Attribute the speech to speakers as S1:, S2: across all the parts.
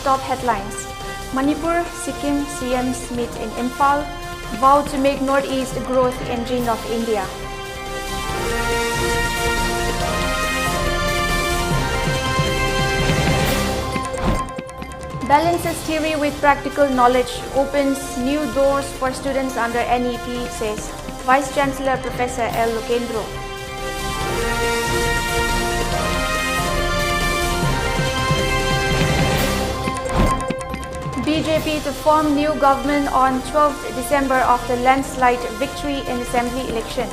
S1: top headlines. Manipur, Sikkim CMs meet in Imphal, vow to make Northeast growth engine of India. Balances theory with practical knowledge, opens new doors for students under NEP, says Vice Chancellor Professor L. Lokendro. BJP to form new government on 12th December after landslide victory in assembly elections.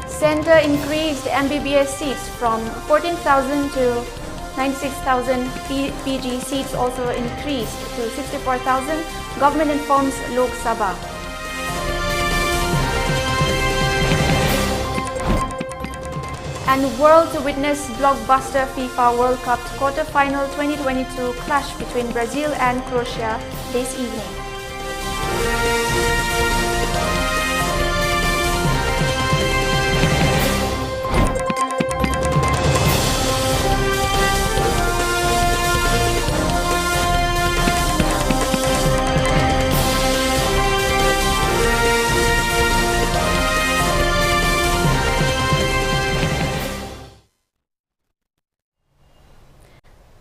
S1: Centre increased MBBS seats from 14,000 to 96,000. PG seats also increased to 64,000. Government informs Lok Sabha. And world to witness blockbuster FIFA World Cup quarter-final 2022 clash between Brazil and Croatia this evening.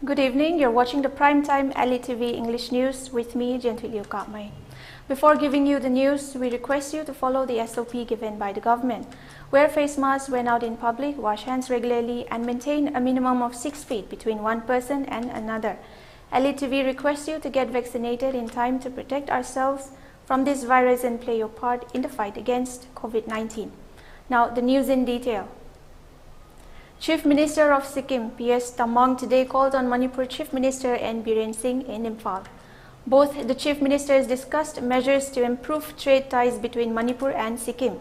S1: Good evening, you're watching the primetime ELITETV English News with me, Jianthuiliu Kahmei. Before giving you the news, we request you to follow the SOP given by the government. Wear face masks when out in public, wash hands regularly, and maintain a minimum of 6 feet between one person and another. ELITETV requests you to get vaccinated in time to protect ourselves from this virus and play your part in the fight against COVID-19. Now, the news in detail. Chief Minister of Sikkim, P.S. Tamang, today called on Manipur Chief Minister N. Biren Singh in Imphal. Both the Chief Ministers discussed measures to improve trade ties between Manipur and Sikkim.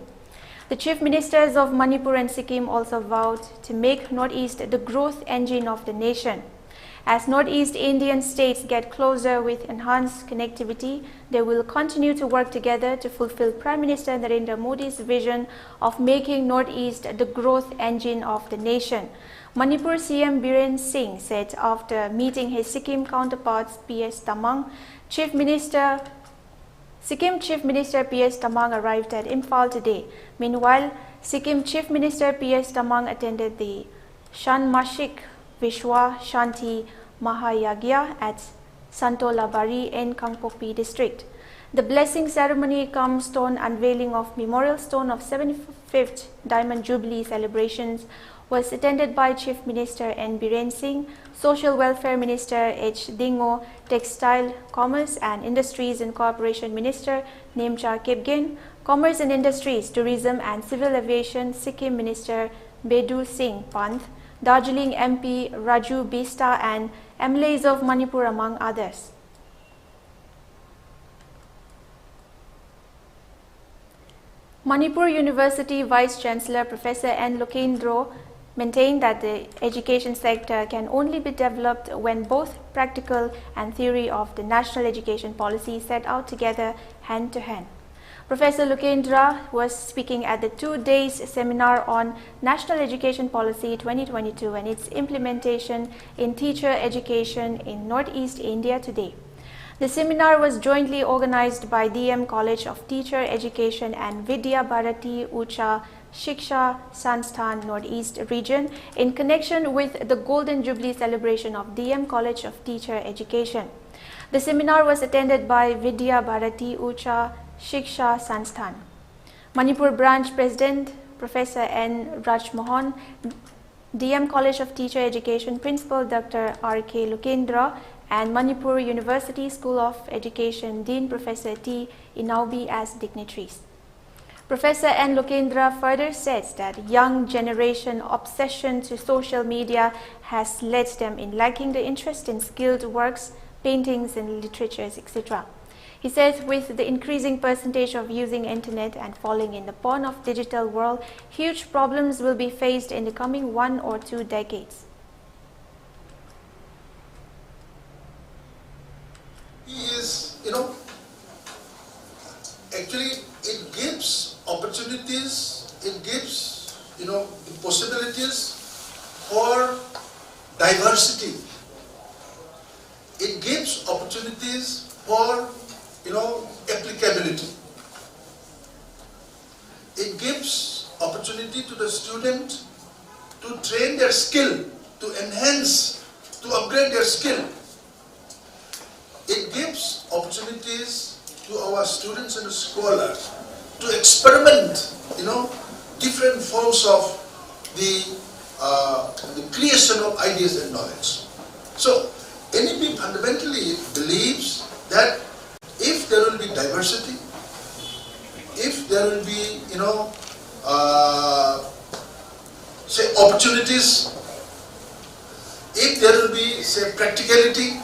S1: The Chief Ministers of Manipur and Sikkim also vowed to make Northeast the growth engine of the nation. As Northeast Indian states get closer with enhanced connectivity, they will continue to work together to fulfill Prime Minister Narendra Modi's vision of making Northeast the growth engine of the nation. Manipur CM Biren Singh said after meeting his Sikkim counterparts P.S. Tamang, Sikkim Chief Minister P.S. Tamang arrived at Imphal today. Meanwhile, Sikkim Chief Minister P.S. Tamang attended the Shanmashik Vishwa Shanti Mahayagya at Santolabari in Kangpokpi district. The blessing ceremony cum stone unveiling of memorial stone of 75th Diamond Jubilee celebrations was attended by Chief Minister N. Biren Singh, Social Welfare Minister H. Dingo, Textile, Commerce and Industries and Cooperation Minister Nemcha Kipgen, Commerce and Industries, Tourism and Civil Aviation Sikkim Minister Bedu Singh Panth, Darjeeling MP Raju Bista and MLAs of Manipur among others. Manipur University Vice Chancellor Professor N. Lokendro maintained that the education sector can only be developed when both practical and theory of the national education policy set out together hand to hand. Professor Lokendra was speaking at the 2-day seminar on National Education Policy 2022 and its implementation in teacher education in Northeast India today. The seminar was jointly organized by DM College of Teacher Education and Vidya Bharati Ucha Shiksha Sansthan Northeast region in connection with the Golden Jubilee celebration of DM College of Teacher Education. The seminar was attended by Vidya Bharati Ucha Shiksha Sansthan. Manipur Branch President Professor N. Rajmohan, DM College of Teacher Education Principal Dr. R.K. Lokendra and Manipur University School of Education Dean Professor T. Inaubi as dignitaries. Professor N. Lokendra further says that young generation obsession to social media has led them in lacking the interest in skilled works, paintings and literatures, etc. He says with the increasing percentage of using internet and falling in the pawn of digital world, huge problems will be faced in the coming 1 or 2 decades.
S2: He is, actually it gives opportunity opportunities for diversity. It gives opportunities for, applicability. It gives opportunity to the student to train their skill, to enhance, to upgrade their skill. It gives opportunities to our students and scholars to experiment, different forms of the creation of ideas and knowledge. So, NEP fundamentally believes that if there will be diversity, if there will be, say opportunities, if there will be, say, practicality,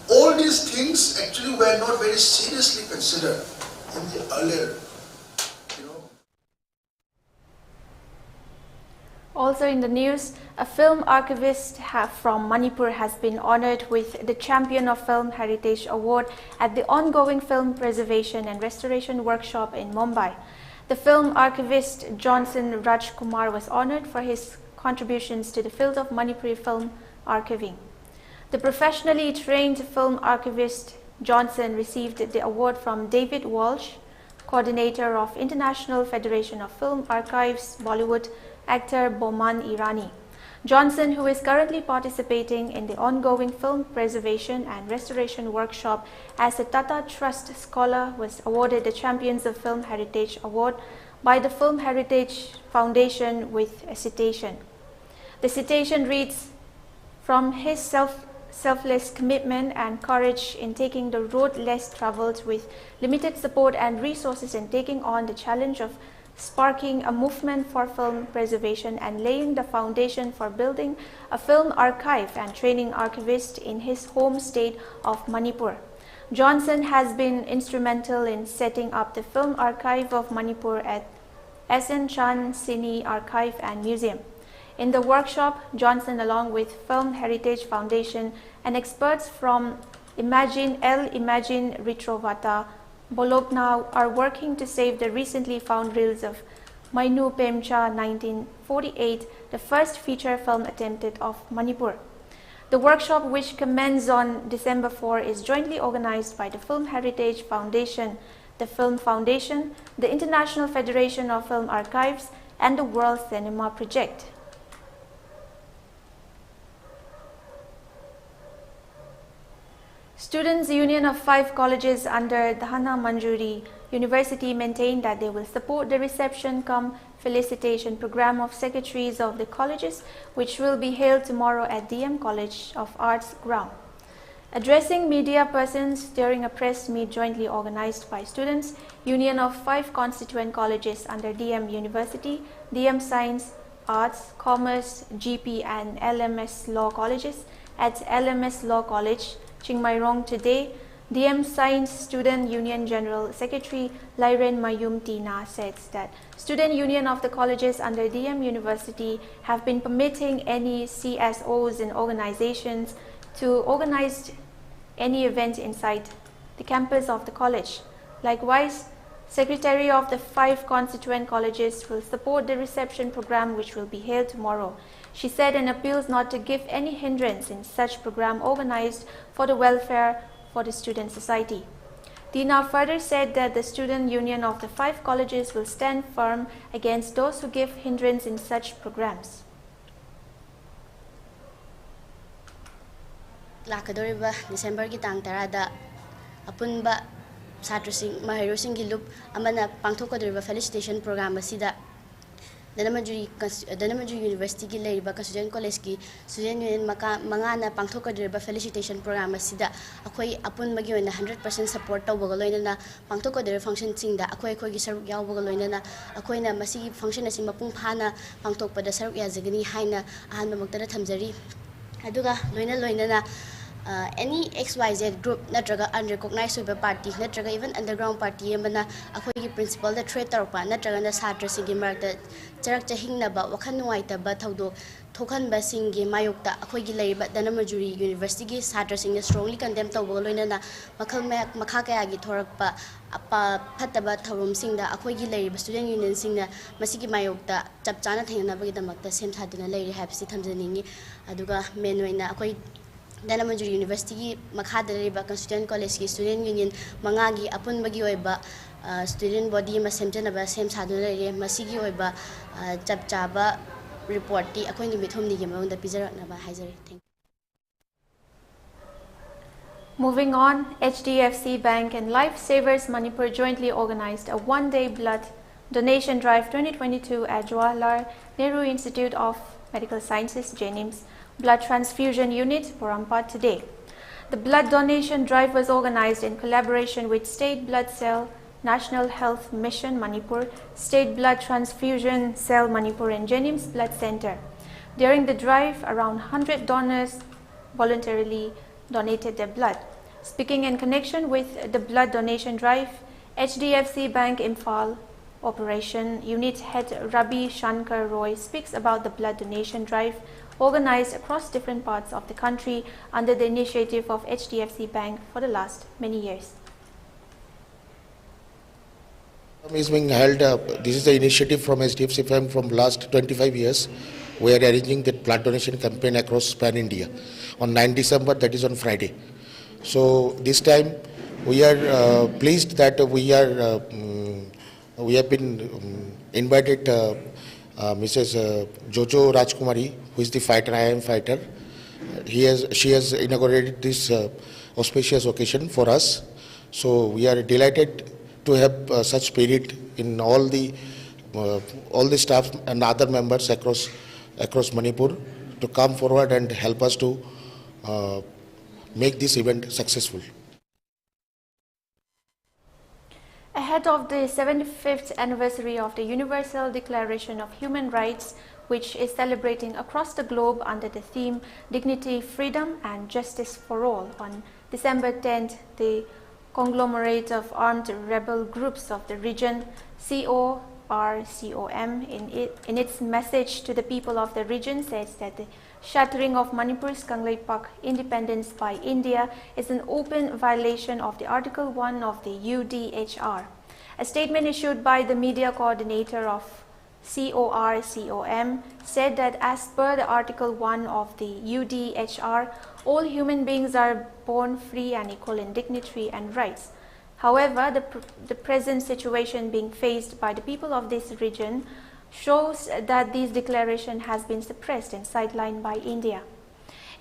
S2: all these things actually were not very seriously considered in the earlier,
S1: Also in the news, a film archivist from Manipur has been honored with the Champion of Film Heritage Award at the ongoing Film Preservation and Restoration Workshop in Mumbai. The film archivist Johnson Rajkumar was honored for his contributions to the field of Manipuri film archiving. The professionally trained film archivist Johnson received the award from David Walsh, coordinator of International Federation of Film Archives, Bollywood actor Boman Irani. Johnson, who is currently participating in the ongoing Film Preservation and Restoration Workshop as a Tata Trust Scholar, was awarded the Champions of Film Heritage Award by the Film Heritage Foundation with a citation. The citation reads, "From his selfless commitment and courage in taking the road less traveled with limited support and resources in taking on the challenge of sparking a movement for film preservation and laying the foundation for building a film archive and training archivists in his home state of Manipur. Johnson has been instrumental in setting up the Film Archive of Manipur at SN Chan Cine Archive and Museum. In the workshop, Johnson, along with Film Heritage Foundation and experts from Imagine Retrovata, Bologna, are working to save the recently found reels of Mainu Pemcha 1948, the first feature film attempted of Manipur. The workshop, which commences on December 4, is jointly organized by the Film Heritage Foundation, the Film Foundation, the International Federation of Film Archives, and the World Cinema Project. Students' Union of 5 colleges under Dhana Manjuri University maintain that they will support the reception cum felicitation program of secretaries of the colleges, which will be held tomorrow at DM College of Arts ground. Addressing media persons during a press meet jointly organized by Students' Union of 5 constituent colleges under DM University, DM Science, Arts, Commerce, GP and LMS Law colleges at LMS Law College, Chingmairong today, DM Science Student Union General Secretary Lairen Mayum Tina said that Student Union of the colleges under DM University have been permitting any CSOs and organizations to organize any event inside the campus of the college. Likewise, Secretary of the 5 constituent colleges will support the reception program which will be held tomorrow. She said and appeals not to give any hindrance in such program organized for the welfare for the student society. Tina further said that the Student Union of the 5 colleges will stand firm against those who give hindrance in such programs.
S3: Lakadoriba December ki tang tarada apunba satrasing mahirosing gilup amana pangthokadoriba felicitation program asida Dhanamaju University ki leiriba Constituent College ki Student Union mangana pangthokadoriba felicitation program asida akhoi apun magi oina 100% support tawbaga loinana pangthokadoriba function singda akhoi gi saruk yawbaga loinana akhoina masi function asi mapung phana pangthokpada saruk yazagani haina ahanba maktara thamjari aduga loinana any XYZ group natraga unrecognized party natraga even underground party amana akhoi principal the threat tarpa natraga na satra singi marta charak chahingnaba wakhan nuaitaba thaudo thokhanba singi mayokta akhoi gi leiba danamajuri university gi satra singna strongly condemn tawbo loinana makhal makha kaya gi thorakpa apa phataba thawum singda akhoi gi leiba student union singna masigi mayokta chapchana thainaba gi damakta sem thaduna leiri habsi thamjaningi aduga main oina akhoi Danamajuri University Makadariba Constituent College Student Union Mangagi Apun Bagi Oiba Student Body Masemjanaba Sem Sadulare Masigi Oiba Chapchaba report according to Mithum Nigam the Pizarra Naba Hazari.
S1: Moving on, HDFC Bank and Lifesavers Manipur jointly organized a one-day blood donation drive 2022 at Jawaharlal Nehru Institute of Medical Sciences, JNIMS, Blood Transfusion Unit, Porampat today. The blood donation drive was organized in collaboration with State Blood Cell, National Health Mission Manipur, State Blood Transfusion Cell Manipur and JNIMS Blood Center. During the drive, around 100 donors voluntarily donated their blood. Speaking in connection with the blood donation drive, HDFC Bank Imphal Operation Unit Head Rabi Shankar Roy speaks about the blood donation drive organized across different parts of the country under the initiative of HDFC Bank for the last many years.
S4: Is being held. This is the initiative from HDFC Bank from last 25 years. We are arranging the blood donation campaign across pan India on 9 December, that is on Friday. So this time we are pleased that we have been invited Mrs. Jojo Rajkumari, who is the fighter, IIM fighter. She has inaugurated this auspicious occasion for us. So we are delighted to have such spirit in all the staff and other members across Manipur to come forward and help us to make this event successful.
S1: Ahead of the 75th anniversary of the Universal Declaration of Human Rights, which is celebrating across the globe under the theme Dignity, Freedom and Justice for All, on December 10th, the conglomerate of armed rebel groups of the region, CORCOM, in its message to the people of the region says that the shattering of Manipur's Kangleipak independence by India is an open violation of the Article 1 of the UDHR. A statement issued by the media coordinator of CORCOM said that as per the Article 1 of the UDHR, all human beings are born free and equal in dignity and rights. However, the present situation being faced by the people of this region shows that this declaration has been suppressed and sidelined by India.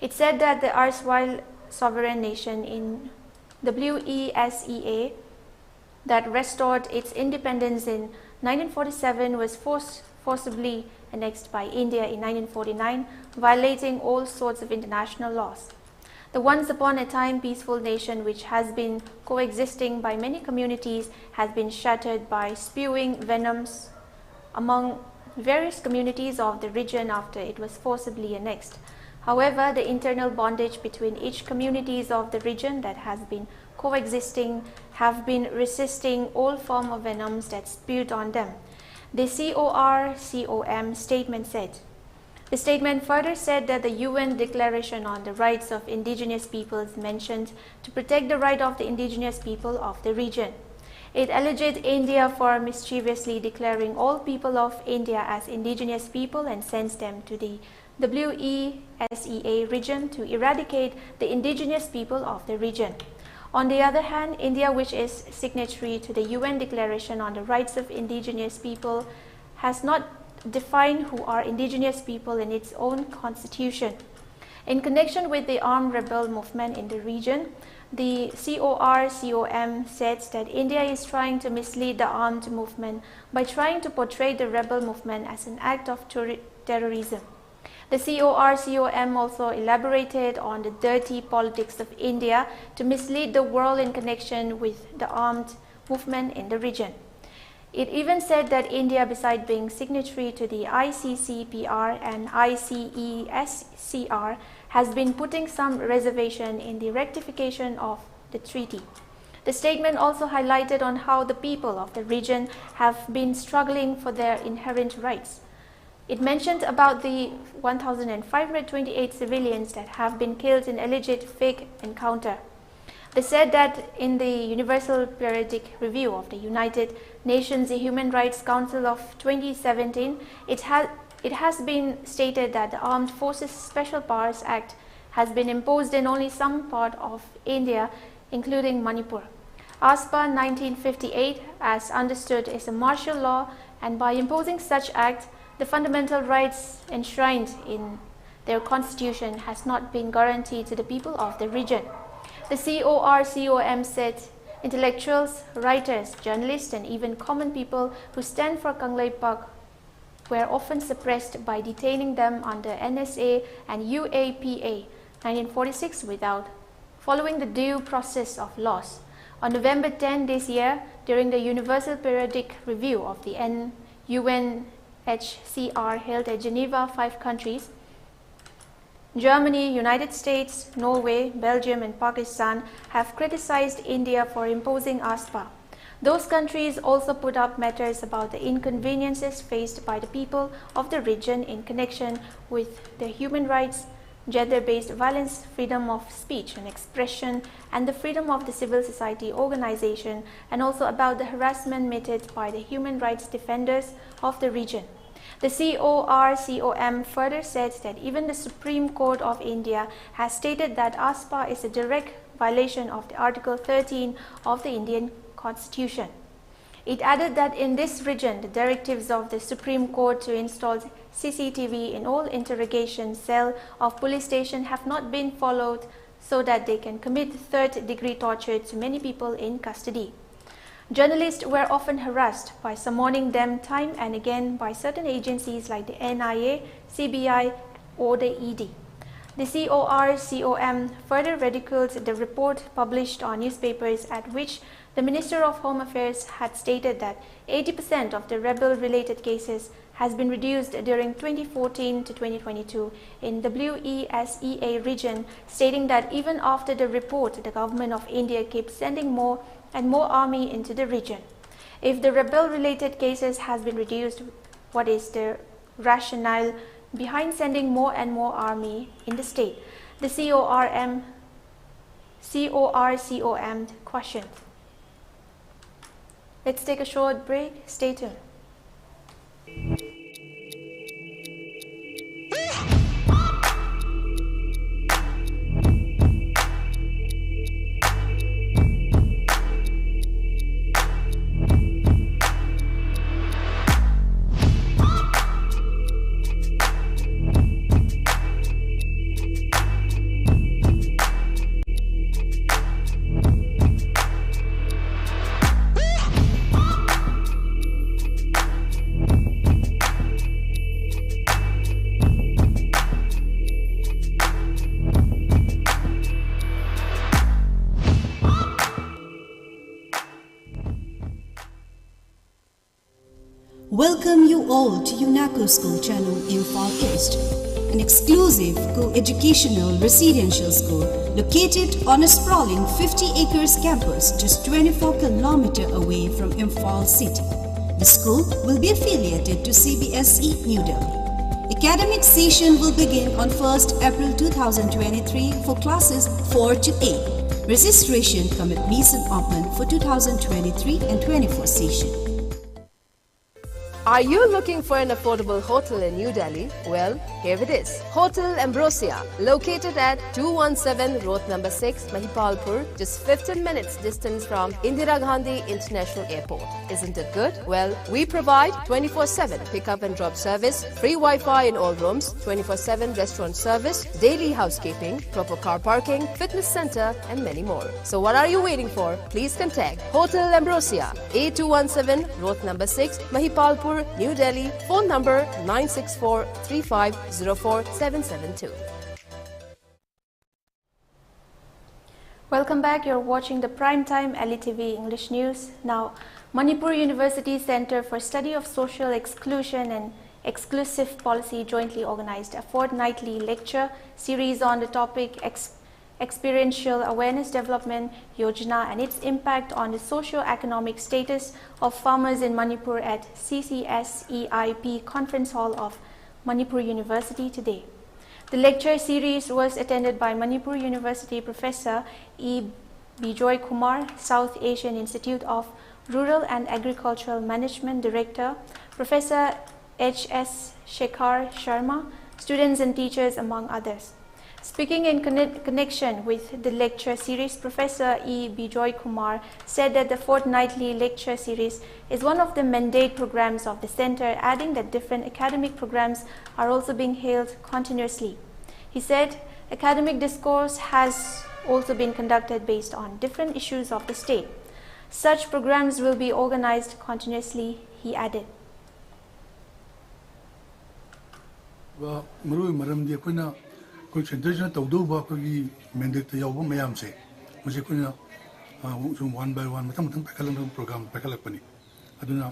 S1: It said that the erstwhile sovereign nation in WESEA that restored its independence in 1947 was forcibly annexed by India in 1949, violating all sorts of international laws. The once upon a time peaceful nation, which has been coexisting by many communities, has been shattered by spewing venoms among various communities of the region after it was forcibly annexed. However, the internal bondage between each communities of the region that has been coexisting have been resisting all form of venoms that spewed on them. The CORCOM statement said. The statement further said that the UN Declaration on the Rights of Indigenous Peoples mentioned to protect the right of the indigenous people of the region. It alleged India for mischievously declaring all people of India as indigenous people and sends them to the WESEA region to eradicate the indigenous people of the region. On the other hand, India, which is signatory to the UN Declaration on the Rights of Indigenous People, has not defined who are indigenous people in its own constitution. In connection with the armed rebel movement in the region, the CORCOM says that India is trying to mislead the armed movement by trying to portray the rebel movement as an act of terrorism. The CORCOM also elaborated on the dirty politics of India to mislead the world in connection with the armed movement in the region. It even said that India, besides being signatory to the ICCPR and ICESCR, has been putting some reservation in the rectification of the treaty. The statement also highlighted on how the people of the region have been struggling for their inherent rights. It mentioned about the 1,528 civilians that have been killed in alleged fake encounter. They said that in the Universal Periodic Review of the United Nations Human Rights Council of 2017, it has been stated that the Armed Forces Special Powers Act has been imposed in only some part of India, including Manipur. ASPA 1958, as understood, is a martial law, and by imposing such act, the fundamental rights enshrined in their constitution has not been guaranteed to the people of the region. The CORCOM said intellectuals, writers, journalists, and even common people who stand for Kahmei were often suppressed by detaining them under NSA and UAPA 1946 without following the due process of laws. On November 10 this year, during the Universal Periodic Review of the UNHCR held at Geneva, 5 countries, Germany, United States, Norway, Belgium, and Pakistan, have criticized India for imposing ASPA. Those countries also put up matters about the inconveniences faced by the people of the region in connection with their human rights, gender-based violence, freedom of speech and expression, and the freedom of the civil society organization, and also about the harassment meted by the human rights defenders of the region. The CORCOM further said that even the Supreme Court of India has stated that ASPA is a direct violation of the Article 13 of the Indian Constitution. It added that in this region, the directives of the Supreme Court to install CCTV in all interrogation cell of police station have not been followed, so that they can commit third-degree torture to many people in custody. Journalists were often harassed by summoning them time and again by certain agencies like the NIA, CBI, or the ED. The CORCOM further ridiculed the report published on newspapers at which the Minister of Home Affairs had stated that 80% of the rebel-related cases has been reduced during 2014 to 2022 in WESEA region, stating that even after the report, the government of India keeps sending more and more army into the region. If the rebel-related cases has been reduced, what is the rationale behind sending more and more army in the state? The CORCOM questioned. Let's take a short break. Stay tuned.
S5: Welcome you all to UNACO School Channel Imphal East, an exclusive co-educational residential school located on a sprawling 50 acres campus just 24 km away from Imphal city. The school will be affiliated to CBSE New Delhi. Academic session will begin on 1st April 2023 for classes 4 to 8. Registration commence open for 2023 and 24 session.
S6: Are you looking for an affordable hotel in New Delhi? Well, here it is. Hotel Ambrosia, located at 217 Road number 6, Mahipalpur, just 15 minutes distance from Indira Gandhi International Airport. Isn't it good? Well, we provide 24/7 pickup and drop service, free Wi-Fi in all rooms, 24/7 restaurant service, daily housekeeping, proper car parking, fitness center, and many more. So what are you waiting for? Please contact Hotel Ambrosia, A217 Road number 6, Mahipalpur, New Delhi. Phone number 964-3504-772.
S1: Welcome back. You're watching the primetime ELITETV English News. Now, Manipur University Center for Study of Social Exclusion and Exclusive Policy jointly organized a fortnightly lecture series on the topic Experiential Awareness Development Yojana and its impact on the socio-economic status of farmers in Manipur at CCSEIP Conference Hall of Manipur University today. The lecture series was attended by Manipur University Professor E. Bijoy Kumar, South Asian Institute of Rural and Agricultural Management Director, Professor H.S. Shekhar Sharma, students and teachers, among others. Speaking in connection with the lecture series, Professor E. Bijoy Kumar said that the fortnightly lecture series is one of the mandate programs of the center, adding that different academic programs are also being held continuously. He said academic discourse has also been conducted based on different issues of the state. Such programs will be organized continuously, he added.
S7: Concentration tawduba kogi mandate yawbo mayam se muse kuna one by one matam pakalang program pakalak pani aduna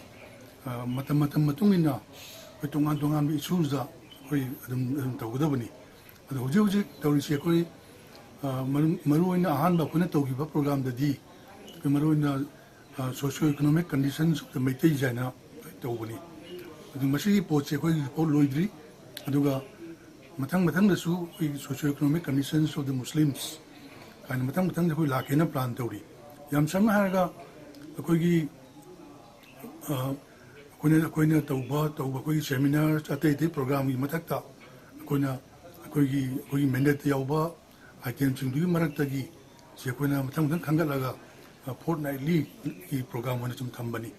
S7: matam matungina ko tungan issues da koi adum tawda bani adu hoji tawri se koi maruina ahan ba kuna tawgiba program da di ko maruina socio economic conditions of the metai jaina tawbani adu masi poche koi loidri aduga matang da su socio-economic conditions of the Muslims kind matang da koi lakena plan tawri yam sam haraga koi koina tawba koi seminars ate program gi matakta koi mandate yawba item sing du marakta gi se koina matang khangalaga fortnightly ki program wana chum thambani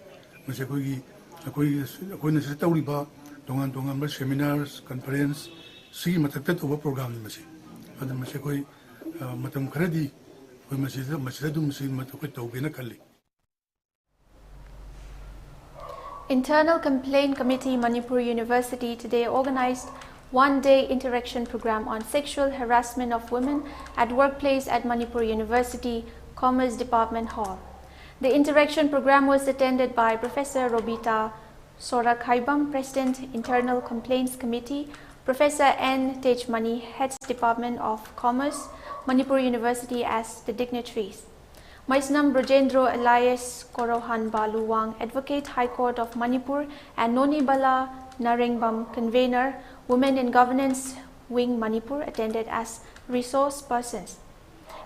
S7: mase koina se tawri ba dongan ba seminars conference see matakta to program ni masi ada masi koi matam kharadi koi masjidum si matakoi tawbina kalli.
S1: Internal Complaint Committee Manipur University today organized one-day interaction program on sexual harassment of women at workplace at Manipur University Commerce Department Hall. The interaction program was attended by Professor Robita Sorakhaibam, President Internal Complaints Committee, Professor N. Tejmani, Heads Department of Commerce, Manipur University as the dignitaries. Maisnam Brojendro Elias Korohan Baluwang, Advocate High Court of Manipur, and Noni Bala Narengbam, Convener, Women in Governance Wing Manipur, attended as resource persons.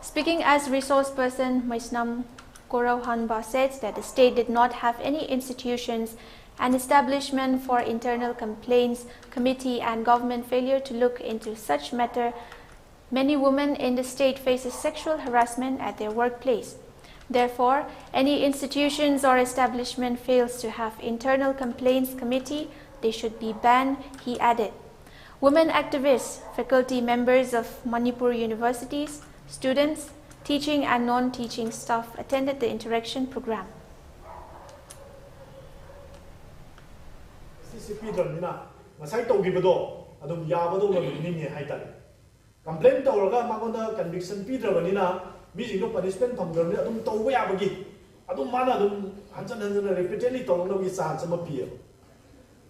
S1: Speaking as resource person, Maisnam Korohanba said that the state did not have any institutions an establishment for internal complaints committee and government failure to look into such matter. Many women in the state faces sexual harassment at their workplace. Therefore, any institutions or establishment fails to have internal complaints committee, they should be banned, he added. Women activists, faculty members of Manipur universities, students, teaching and non-teaching staff attended the interaction program.
S8: CCP masai tawgibado adum yabado ni haitare complaint tawraga magonda conviction pidrabanina mi jingo punishment thamgamni adum tawba yabagi adum mana adum hanjan repeatedly tawlo gi chance ma piya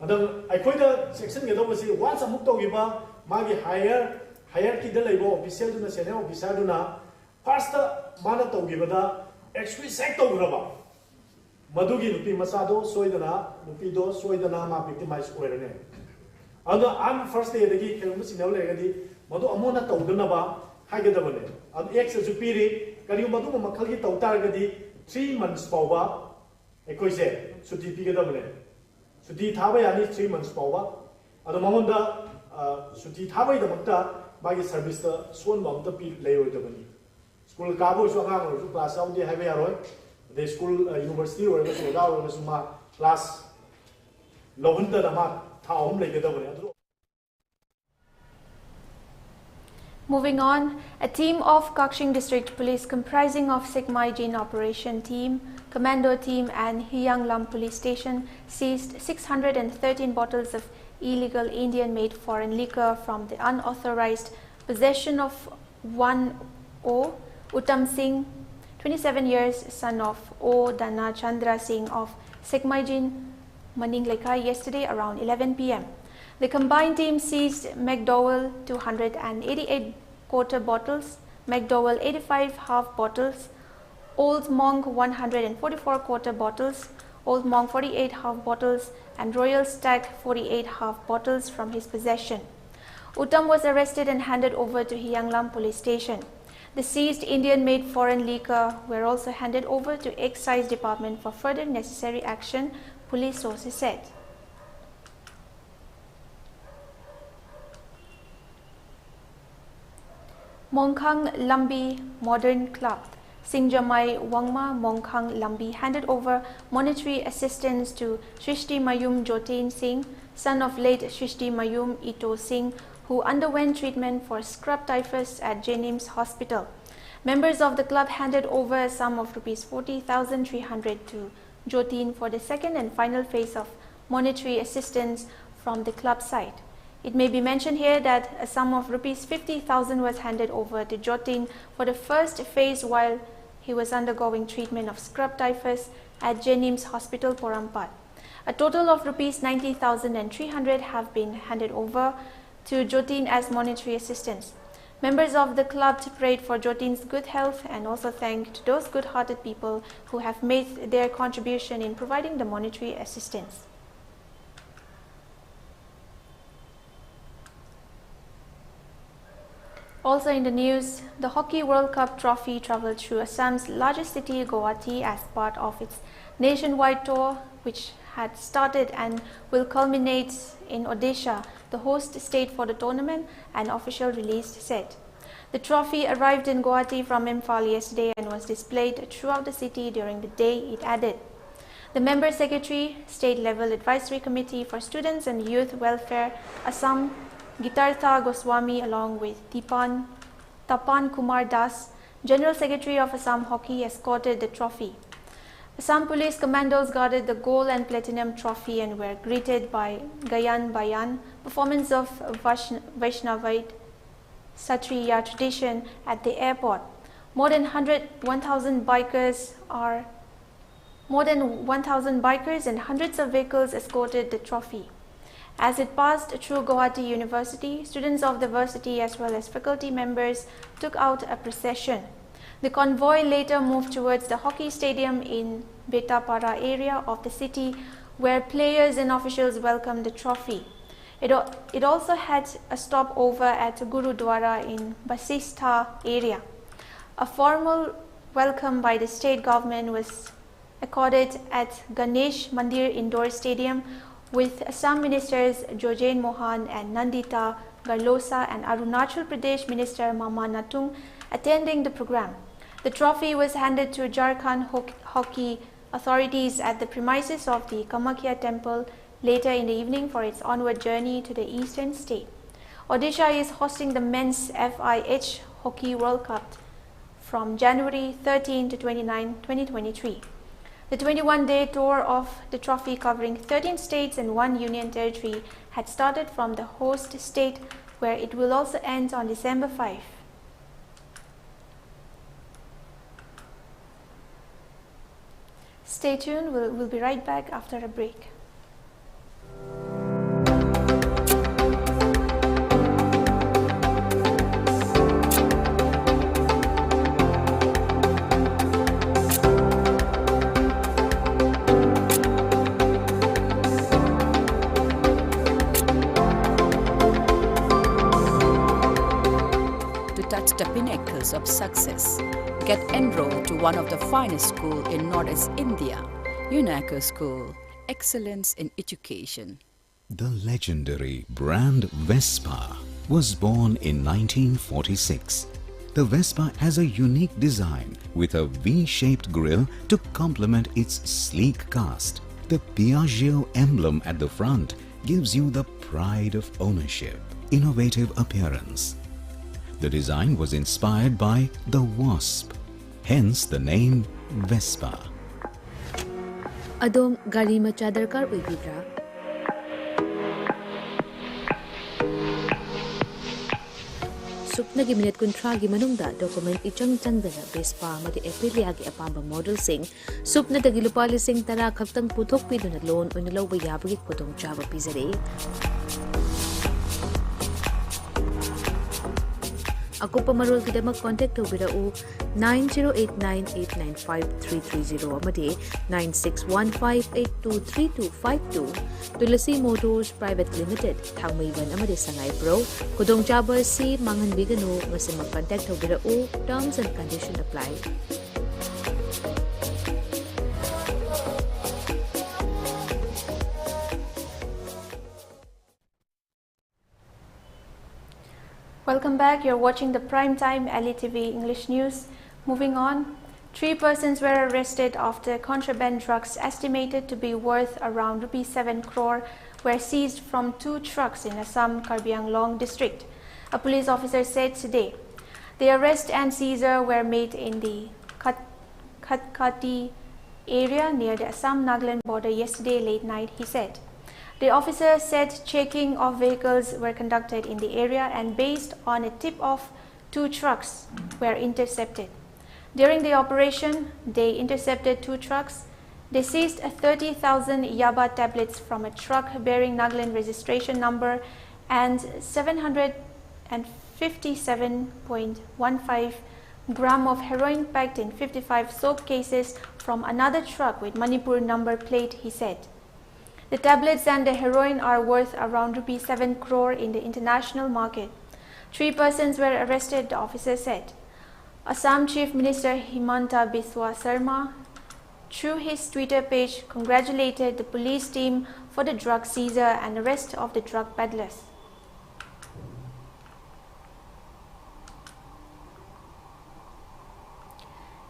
S8: adum aikoida section ge dobasi once amuk tawgiba magi higher ki da laibo official duna senior officer duna first mana tawgibada explicit tawgraba Madugi nupi masado soidana nupi do soidana ma victimize oirane ado am first day dagi kelmu sinau legadi madu amona tawdana ba hagadabane ad ek se supiri kali madu makhal gi tawtar gadi 3 months pawba ekoise suti pigadabane suti thaba yani 3 months pawba ado mamonda suti thaba idamakta magi service ta son mamta pi leyoidabani school kabo so ngang ro class audi have yaroi the school university or the class
S1: Moving on, a team of Kakshing District Police comprising of Sekmai Jin Operation Team, Commando Team and Hyanglam Police Station seized 613 bottles of illegal Indian-made foreign liquor from the unauthorized possession of one O. Uttam Singh, 27 years, son of O. Dana Chandra Singh of Sekmai Jin, Maningleka, yesterday around 11 p.m. The combined team seized McDowell 288 quarter bottles, McDowell 85 half bottles, Old Monk 144 quarter bottles, Old Monk 48 half bottles, and Royal Stag 48 half bottles from his possession. Uttam was arrested and handed over to Hyanglam police station. The seized Indian-made foreign liquor were also handed over to Excise Department for further necessary action, police sources said. Mongkhang Lambi Modern Club, Singjamai Wangma Mongkhang Lambi handed over monetary assistance to Shrishti Mayum Jotain Singh, son of late Shrishti Mayum Ito Singh, who underwent treatment for scrub typhus at Jenims Hospital. Members of the club handed over a sum of Rs 40,300 to Jotin for the second and final phase of monetary assistance from the club side. It may be mentioned here that a sum of Rs 50,000 was handed over to Jotin for the first phase while he was undergoing treatment of scrub typhus at Jenims Hospital, Porampat. A total of Rs 90,300 have been handed over to Jotin as monetary assistance. Members of the club prayed for Jotin's good health and also thanked those good-hearted people who have made their contribution in providing the monetary assistance. Also in the news, the Hockey World Cup trophy traveled through Assam's largest city, Guwahati, as part of its nationwide tour, which had started and will culminate in Odisha, the host state for the tournament, an official release said. The trophy arrived in Guwahati from Imphal yesterday and was displayed throughout the city during the day, it added. The Member Secretary, State Level Advisory Committee for Students and Youth Welfare, Assam, Gitartha Goswami, along with Tapan Kumar Das, General Secretary of Assam Hockey, escorted the trophy. Assam Police Commandos guarded the gold and platinum trophy and were greeted by Gayan Bayan, performance of Vaishnavite Satriya tradition at the airport. More than 1,000 bikers and hundreds of vehicles escorted the trophy. As it passed through Guwahati University, students of the varsity as well as faculty members took out a procession. The convoy later moved towards the hockey stadium in Betapara area of the city, where players and officials welcomed the trophy. It also had a stopover at Gurudwara in Basistha area. A formal welcome by the state government was accorded at Ganesh Mandir Indoor Stadium, with Assam Ministers Jojen Mohan and Nandita Garlosa and Arunachal Pradesh Minister Mama Natung attending the program. The trophy was handed to Jharkhand hockey authorities at the premises of the Kamakhya temple later in the evening for its onward journey to the eastern state. Odisha is hosting the men's FIH Hockey World Cup from January 13 to 29, 2023. The 21-day tour of the trophy, covering 13 states and 1 union territory, had started from the host state, where it will also end on December 5. Stay tuned, we'll be right back after a break.
S9: The pinnacles of success. Get enrolled to one of the finest schools in Northeast India, UNACO School, Excellence in Education.
S10: The legendary brand Vespa was born in 1946. The Vespa has a unique design with a V-shaped grille to complement its sleek cast. The Piaggio emblem at the front gives you the pride of ownership, innovative appearance. The design was inspired by the wasp, hence the name Vespa.
S11: Adom gari macha darkar oibidra? Suknagi minute kuntragi manungda document ichang changdana Vespa madi Aprilia gi apamba model sing supna dagi lupa lising tara khaktang puthok piduna loan oina lawba yabagi khudong chaba pizare. Akupa marol kidamak contact tobirau 9089895330 amadi 9615823252 Tulasi Motors Private Limited Kahmei amadi Sangai Pro Kudong Chaba si Mangan Bigano ngasi mag-contact tobirau terms and conditions apply.
S1: Welcome back. You're watching the primetime ELITETV English News. Moving on, 3 persons were arrested after contraband drugs estimated to be worth around ₹7 crore were seized from 2 trucks in Assam Karbi Anglong district, a police officer said today. The arrest and seizure were made in the Khatkati area near the Assam-Nagaland border yesterday late night, he said. The officer said checking of vehicles were conducted in the area and based on a tip-off, 2 trucks were intercepted. During the operation, they intercepted 2 trucks. They seized 30,000 Yaba tablets from a truck bearing Nagaland registration number and 757.15 gram of heroin packed in 55 soap cases from another truck with Manipur number plate, he said. The tablets and the heroin are worth around ₹7 crore in the international market. 3 persons were arrested, the officer said. Assam Chief Minister Himanta Biswa Sarma, through his Twitter page, congratulated the police team for the drug seizure and arrest of the drug peddlers.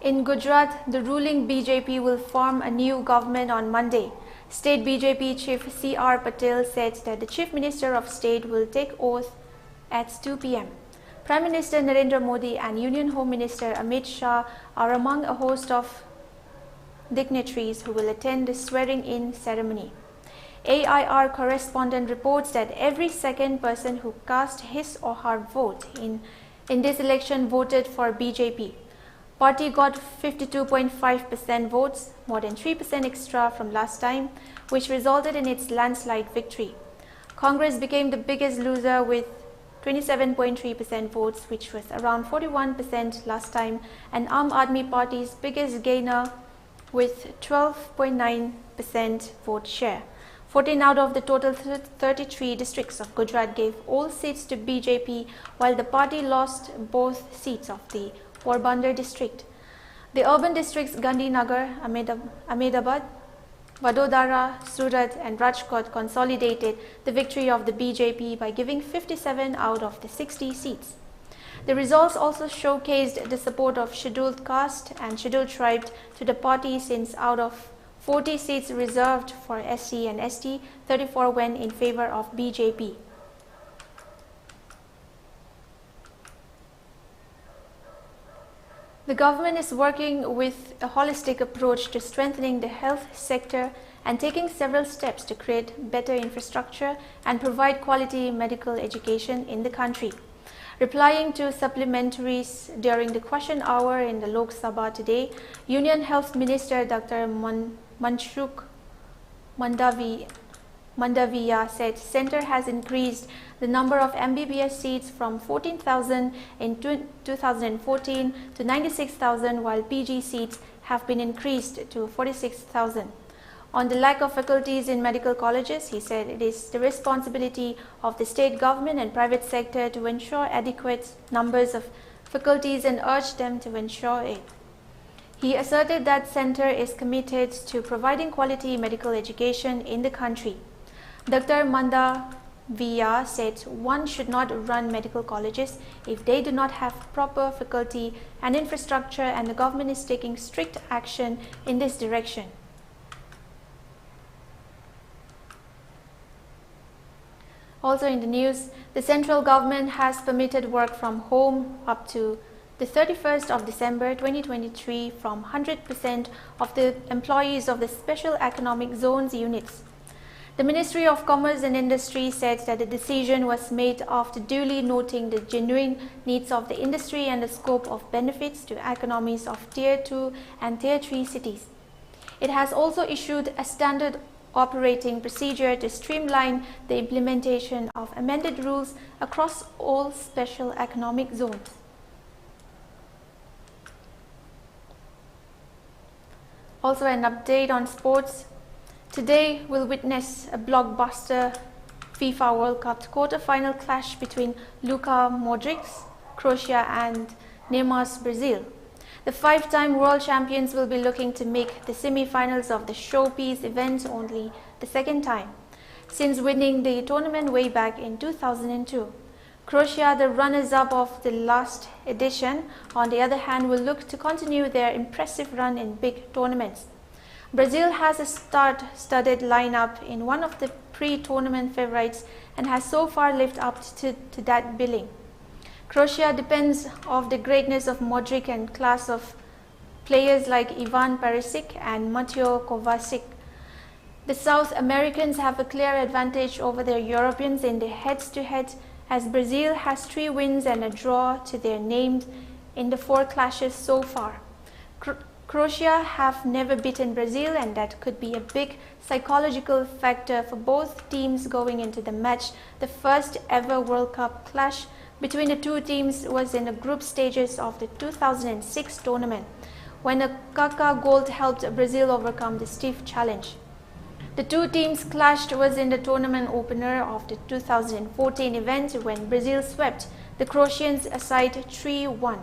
S1: In Gujarat, the ruling BJP will form a new government on Monday. State BJP Chief C.R. Patel said that the Chief Minister of State will take oath at 2 p.m. Prime Minister Narendra Modi and Union Home Minister Amit Shah are among a host of dignitaries who will attend the swearing-in ceremony. AIR correspondent reports that every second person who cast his or her vote in this election voted for BJP. Party got 52.5% votes, more than 3% extra from last time, which resulted in its landslide victory. Congress became the biggest loser with 27.3% votes, which was around 41% last time, and Aam Aadmi Party's biggest gainer with 12.9% vote share. 14 out of the total 33 districts of Gujarat gave all seats to BJP, while the party lost both seats of the Porbandar district. The urban districts Gandhinagar, Ahmedabad, Vadodara, Surat and Rajkot consolidated the victory of the BJP by giving 57 out of the 60 seats. The results also showcased the support of scheduled caste and scheduled tribes to the party, since out of 40 seats reserved for SC and ST, 34 went in favor of BJP. The government is working with a holistic approach to strengthening the health sector and taking several steps to create better infrastructure and provide quality medical education in the country. Replying to supplementaries during the question hour in the Lok Sabha today, Union Health Minister Dr. Manshukh Mandaviya said Centre has increased the number of MBBS seats from 14,000 in 2014 to 96,000, while PG seats have been increased to 46,000. On the lack of faculties in medical colleges, he said it is the responsibility of the state government and private sector to ensure adequate numbers of faculties and urged them to ensure it. He asserted that Centre is committed to providing quality medical education in the country. Dr. Mandaviya said one should not run medical colleges if they do not have proper faculty and infrastructure, and the government is taking strict action in this direction. Also in the news, the central government has permitted work from home up to the 31st of December 2023 from 100% of the employees of the Special Economic Zones units. The Ministry of Commerce and Industry said that the decision was made after duly noting the genuine needs of the industry and the scope of benefits to economies of Tier 2 and Tier 3 cities. It has also issued a standard operating procedure to streamline the implementation of amended rules across all special economic zones. Also an update on sports. Today we'll witness a blockbuster FIFA World Cup quarter-final clash between Luka Modric's Croatia and Neymar's Brazil. The five-time world champions will be looking to make the semi-finals of the showpiece event only the second time, since winning the tournament way back in 2002. Croatia, the runners-up of the last edition, on the other hand, will look to continue their impressive run in big tournaments. Brazil has a star-studded lineup in one of the pre-tournament favorites and has so far lived up to that billing. Croatia depends on the greatness of Modric and class of players like Ivan Perisic and Mateo Kovacic. The South Americans have a clear advantage over their Europeans in the heads-to-head, as Brazil has 3 wins and a draw to their names in the 4 clashes so far. Croatia have never beaten Brazil, and that could be a big psychological factor for both teams going into the match. The first ever World Cup clash between the two teams was in the group stages of the 2006 tournament, when a Kaká goal helped Brazil overcome the stiff challenge. The two teams clashed was in the tournament opener of the 2014 event, when Brazil swept the Croatians aside 3-1.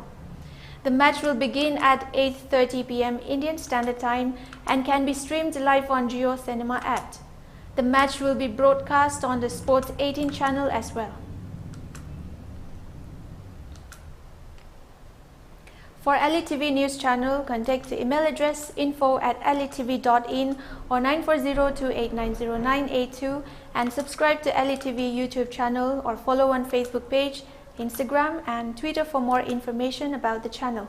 S1: The match will begin at 8:30 p.m. Indian Standard Time and can be streamed live on Jio Cinema app. The match will be broadcast on the Sports 18 channel as well. For ELITETV News Channel, contact the email address info@elitv.in or 94028908982 and subscribe to ELITETV YouTube channel or follow on Facebook page, Instagram and Twitter for more information about the channel.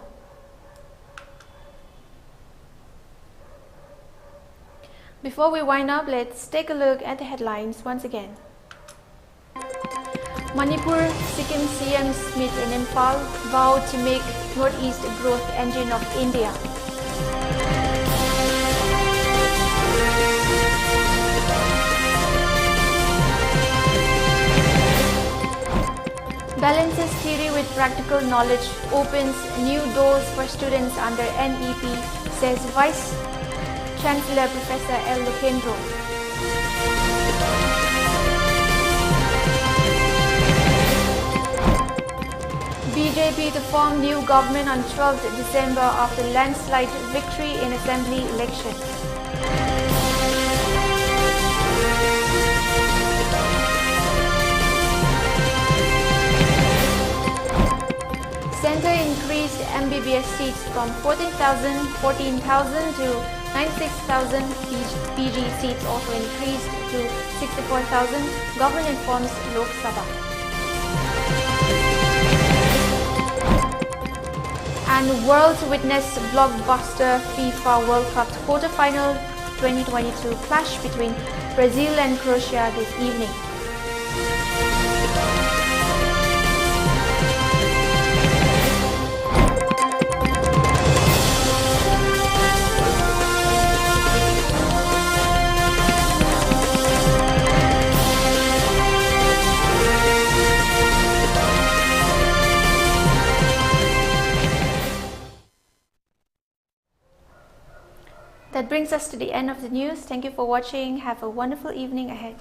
S1: Before we wind up, let's take a look at the headlines once again. Manipur, Sikkim CM Smith and Imphal vowed to make Northeast a growth engine of India. Balances theory with practical knowledge opens new doors for students under NEP, says Vice Chancellor Professor L. BJP to form new government on 12th December after landslide victory in assembly election. Centre increased MBBS seats from 14,000 to 96,000. PG seats also increased to 64,000. Government informs Lok Sabha. And world witness blockbuster FIFA World Cup quarter-final 2022 clash between Brazil and Croatia this evening. That brings us to the end of the news. Thank you for watching. Have a wonderful evening ahead.